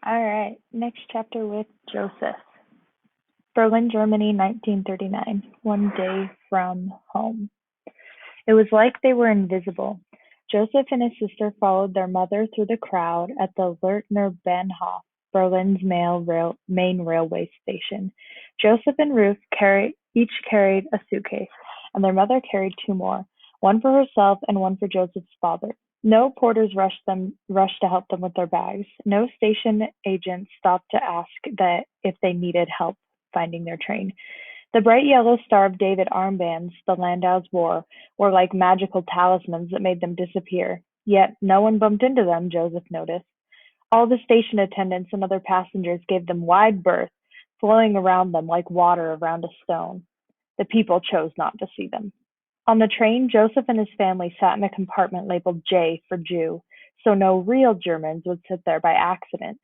All right, next chapter with Joseph. Berlin, Germany, 1939. One day from home. It was like they were invisible. Joseph and his sister followed their mother through the crowd at the Lertner Bahnhof, Berlin's main railway station. Joseph and Ruth each carried a suitcase, and their mother carried two more, one for herself and one for Joseph's father. No porters rushed to help them with their bags. No station agent stopped to ask that if they needed help finding their train. The bright yellow Star of David armbands the Landaus wore were like magical talismans that made them disappear. Yet no one bumped into them, Joseph noticed. All the station attendants and other passengers gave them wide berth, flowing around them like water around a stone. The people chose not to see them. On the train, Joseph and his family sat in a compartment labeled J for Jew, so no real Germans would sit there by accident.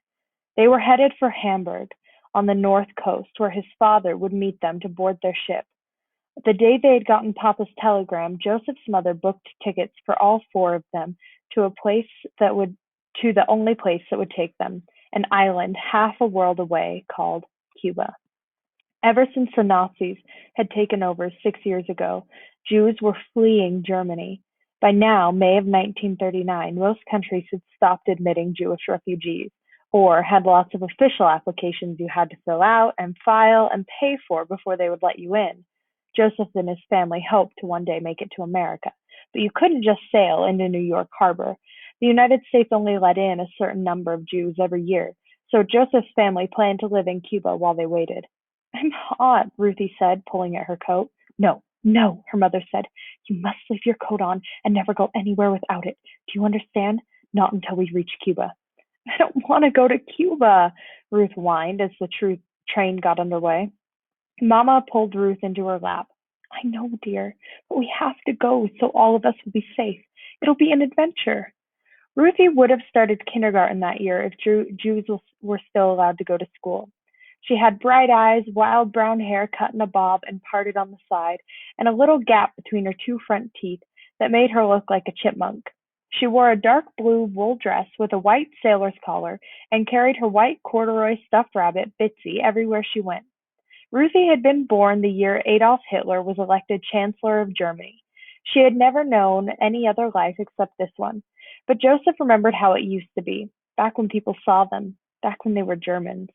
They were headed for Hamburg, on the north coast, where his father would meet them to board their ship. The day they had gotten Papa's telegram, Joseph's mother booked tickets for all four of them to a place that would to the only place that would take them, an island half a world away called Cuba. Ever since the Nazis had taken over 6 years ago, Jews were fleeing Germany. By now, May of 1939, most countries had stopped admitting Jewish refugees, or had lots of official applications you had to fill out and file and pay for before they would let you in. Joseph and his family hoped to one day make it to America, but you couldn't just sail into New York Harbor. The United States only let in a certain number of Jews every year, so Joseph's family planned to live in Cuba while they waited. I'm hot, Ruthie said, pulling at her coat. No, no, her mother said. You must leave your coat on and never go anywhere without it. Do you understand? Not until we reach Cuba. I don't want to go to Cuba, Ruth whined as the train got underway. Mama pulled Ruth into her lap. I know, dear, but we have to go so all of us will be safe. It'll be an adventure. Ruthie would have started kindergarten that year if Jews were still allowed to go to school. She had bright eyes, wild brown hair cut in a bob and parted on the side, and a little gap between her two front teeth that made her look like a chipmunk. She wore a dark blue wool dress with a white sailor's collar and carried her white corduroy stuffed rabbit, Bitsy, everywhere she went. Ruthie had been born the year Adolf Hitler was elected Chancellor of Germany. She had never known any other life except this one. But Joseph remembered how it used to be, back when people saw them, back when they were Germans.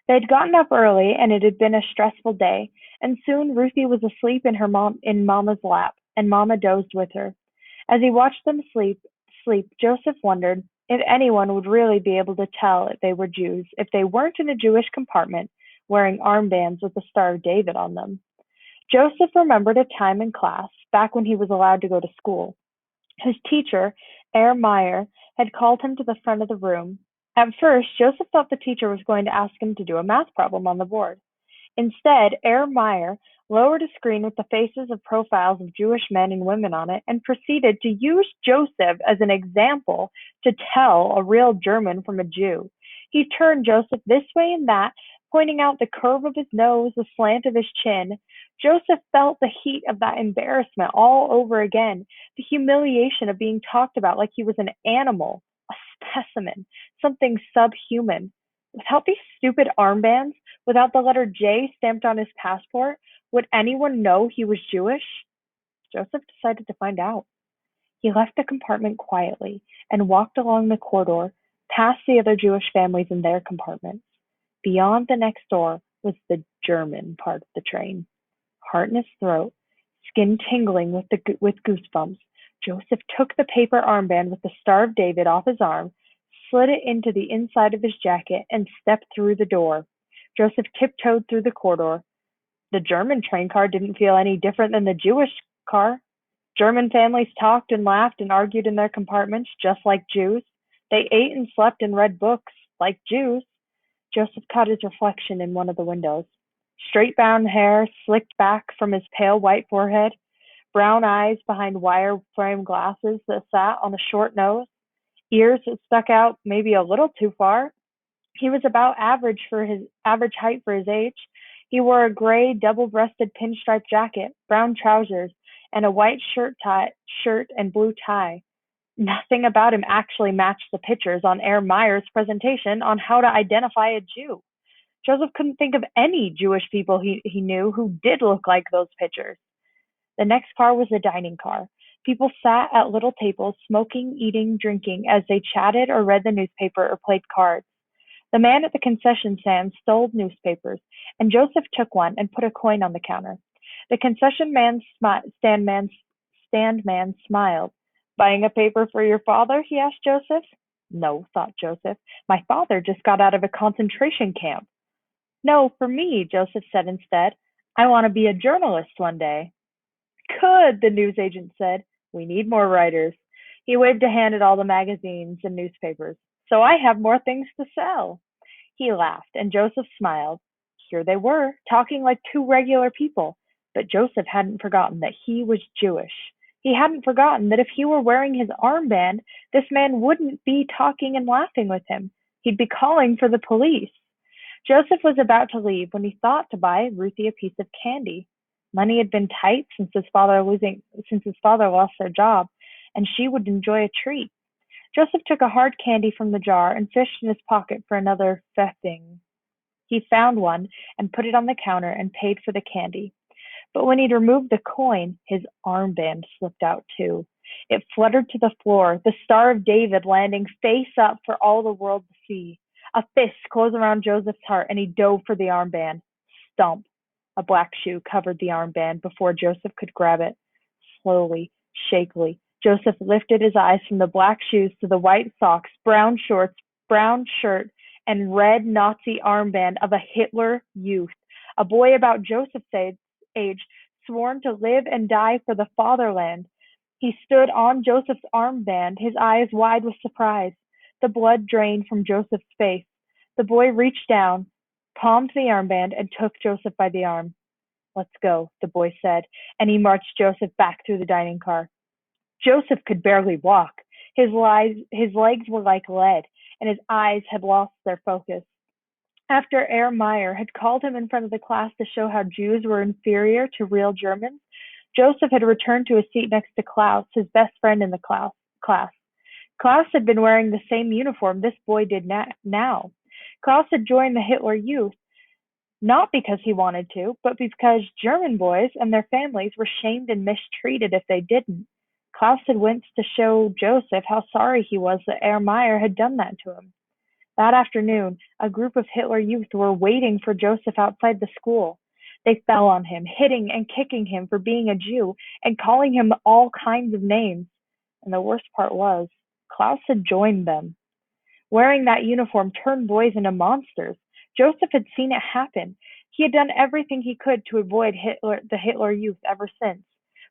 They had gotten up early, and it had been a stressful day, and soon Ruthie was asleep in Mama's lap, and Mama dozed with her. As he watched them sleep, Joseph wondered if anyone would really be able to tell if they were Jews if they weren't in a Jewish compartment wearing armbands with the Star of David on them. Joseph remembered a time in class, back when he was allowed to go to school. His teacher, Herr Meyer, had called him to the front of the room. At first, Joseph thought the teacher was going to ask him to do a math problem on the board. Instead, Herr Meyer lowered a screen with the faces of profiles of Jewish men and women on it and proceeded to use Joseph as an example to tell a real German from a Jew. He turned Joseph this way and that, pointing out the curve of his nose, the slant of his chin. Joseph felt the heat of that embarrassment all over again, the humiliation of being talked about like he was an animal, a specimen, something subhuman. Without these stupid armbands, without the letter J stamped on his passport, would anyone know he was Jewish? Joseph decided to find out. He left the compartment quietly and walked along the corridor, past the other Jewish families in their compartments. Beyond the next door was the German part of the train. Heart in his throat, skin tingling with goosebumps, Joseph took the paper armband with the Star of David off his arm, slid it into the inside of his jacket, and stepped through the door. Joseph tiptoed through the corridor. The German train car didn't feel any different than the Jewish car. German families talked and laughed and argued in their compartments just like Jews. They ate and slept and read books like Jews. Joseph caught his reflection in one of the windows. Straight brown hair slicked back from his pale white forehead, brown eyes behind wire frame glasses that sat on a short nose, ears that stuck out maybe a little too far. He was about average height for his age. He wore a gray double-breasted pinstripe jacket, brown trousers, and a white shirt and blue tie. Nothing about him actually matched the pictures on Herr Meyer's presentation on how to identify a Jew. Joseph couldn't think of any Jewish people he knew who did look like those pictures. The next car was a dining car. People sat at little tables, smoking, eating, drinking, as they chatted or read the newspaper or played cards. The man at the concession stand stole newspapers, and Joseph took one and put a coin on the counter. The concession stand man smiled. Buying a paper for your father? He asked Joseph. No, thought Joseph. My father just got out of a concentration camp. No, for me, Joseph said instead. I want to be a journalist one day. Good, the newsagent said. We need more writers. He waved a hand at all the magazines and newspapers. So I have more things to sell. He laughed, and Joseph smiled. Here they were, talking like two regular people. But Joseph hadn't forgotten that he was Jewish. He hadn't forgotten that if he were wearing his armband, this man wouldn't be talking and laughing with him. He'd be calling for the police. Joseph was about to leave when he thought to buy Ruthie a piece of candy. Money had been tight since his father lost their job, and she would enjoy a treat. Joseph took a hard candy from the jar and fished in his pocket for another thing. He found one and put it on the counter and paid for the candy. But when he'd removed the coin, his armband slipped out too. It fluttered to the floor, the Star of David landing face up for all the world to see. A fist closed around Joseph's heart, and he dove for the armband. Stump! A black shoe covered the armband before Joseph could grab it. Slowly, shakily, Joseph lifted his eyes from the black shoes to the white socks, brown shorts, brown shirt, and red Nazi armband of a Hitler Youth, a boy about Joseph's age, sworn to live and die for the fatherland. He stood on Joseph's armband, his eyes wide with surprise. The blood drained from Joseph's face. The boy reached down, palmed the armband, and took Joseph by the arm. Let's go, the boy said, and he marched Joseph back through the dining car. Joseph could barely walk. His legs were like lead, and his eyes had lost their focus. After Herr Meyer had called him in front of the class to show how Jews were inferior to real Germans, Joseph had returned to his seat next to Klaus, his best friend in the class. Klaus had been wearing the same uniform this boy did now. Klaus had joined the Hitler Youth, not because he wanted to, but because German boys and their families were shamed and mistreated if they didn't. Klaus had went to show Joseph how sorry he was that Herr Meyer had done that to him. That afternoon, a group of Hitler Youth were waiting for Joseph outside the school. They fell on him, hitting and kicking him for being a Jew and calling him all kinds of names. And the worst part was, Klaus had joined them. Wearing that uniform turned boys into monsters. Joseph had seen it happen. He had done everything he could to avoid the Hitler Youth ever since.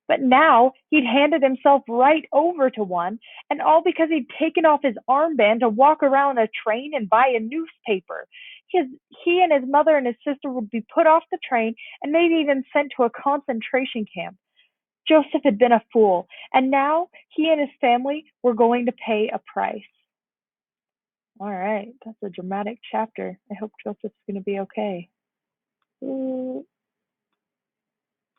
But now he'd handed himself right over to one, and all because he'd taken off his armband to walk around a train and buy a newspaper. He and his mother and his sister would be put off the train and maybe even sent to a concentration camp. Joseph had been a fool, and now he and his family were going to pay a price. All right, that's a dramatic chapter. I hope Joseph's going to be okay. Ooh.